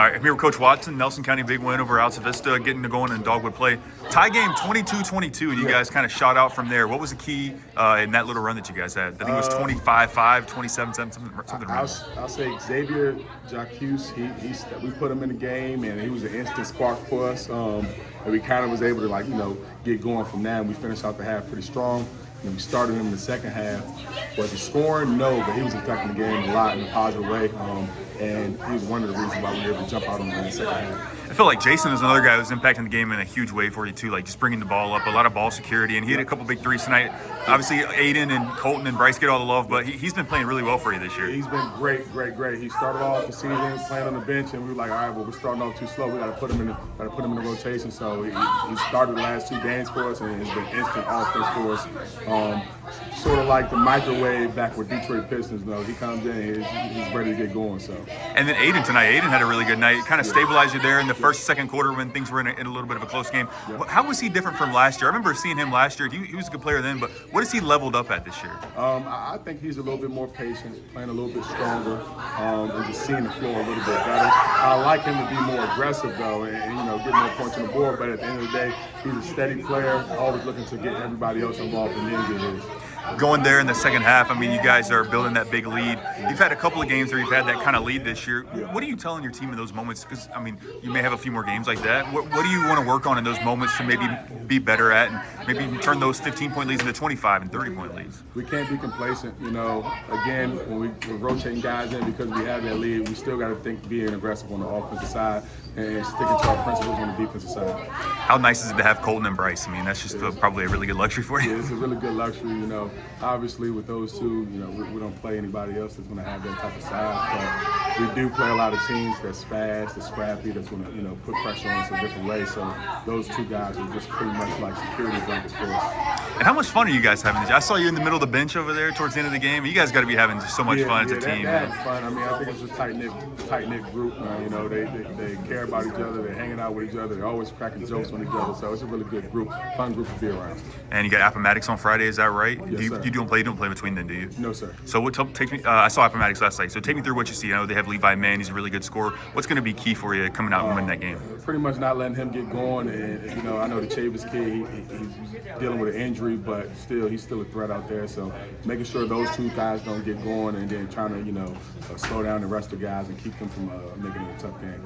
All right, I'm here with Coach Watson. Nelson County big win over Altavista, getting to going in dogwood play. Tie game 22-22, and you guys kind of shot out from there. What was the key in that little run that you guys had? I think it was 25-5, 27-7, something around there. I'll say Xavier Jacques, we put him in the game, and he was an instant spark for us. And we kind of was able to get going from that, and we finished out the half pretty strong. And we started him in the second half. Was he scoring? No, but he was affecting the game a lot in a positive way. And he was one of the reasons why we were able to jump out on him in the second half. I feel like Jason is another guy who's impacting the game in a huge way for you too, like just bringing the ball up, a lot of ball security, and he had a couple big threes tonight. Obviously, Aiden and Colton and Bryce get all the love, but he's been playing really well for you this year. He's been great. He started off the season playing on the bench, and we were like, all right, well, we're starting off too slow. We got to put him in the rotation. So he started the last 2 games for us, and it's been instant offense for us. Sort of like the microwave back with Detroit Pistons, though. He comes in, he's ready to get going. So. And then Aiden tonight. Aiden had a really good night. Kind of stabilized you there in the first, second quarter when things were in a little bit of a close game. Yeah. How was he different from last year? I remember seeing him last year. He was a good player then, but what has he leveled up at this year? I think he's a little bit more patient, playing a little bit stronger, and just seeing the floor a little bit better. I like him to be more aggressive, though, and get more points on the board. But at the end of the day, he's a steady player, always looking to get everybody else involved and then get his. Going there in the second half, I mean, you guys are building that big lead. You've had a couple of games where you've had that kind of lead this year. Yeah. What are you telling your team in those moments? Because, I mean, you may have a few more games like that. What do you want to work on in those moments to maybe be better at and maybe turn those 15-point leads into 25 and 30-point leads? We can't be complacent. Again, when we're rotating guys in because we have that lead, we still got to think being aggressive on the offensive side and sticking to our principles on the defensive side. How nice is it to have Colton and Bryce? I mean, that's just probably a really good luxury for you. Yeah, it's a really good luxury. Obviously with those two, we don't play anybody else that's going to have that type of size. But we do play a lot of teams that's fast, that's scrappy, that's going to put pressure on us in different ways. So those two guys are just pretty much like security blankets for us. And how much fun are you guys having? I saw you in the middle of the bench over there towards the end of the game. You guys got to be having just so much fun as a team. They have fun. I mean, I think it's a tight knit group. They care about each other. They're hanging out with each other. They're always cracking jokes on each other. So it's a really good group, fun group to be around. And you got Appomattox on Friday, is that right? Yes, sir. You don't play between them, do you? No, sir. So take me. I saw Appomattox last night. So take me through what you see. I know they have Levi Mann. He's a really good scorer. What's going to be key for you coming out and winning that game? Pretty much not letting him get going. And I know the Chavis kid, he's dealing with an injury, but he's still a threat out there. So making sure those 2 guys don't get going, and then trying to slow down the rest of the guys and keep them from making it a tough game.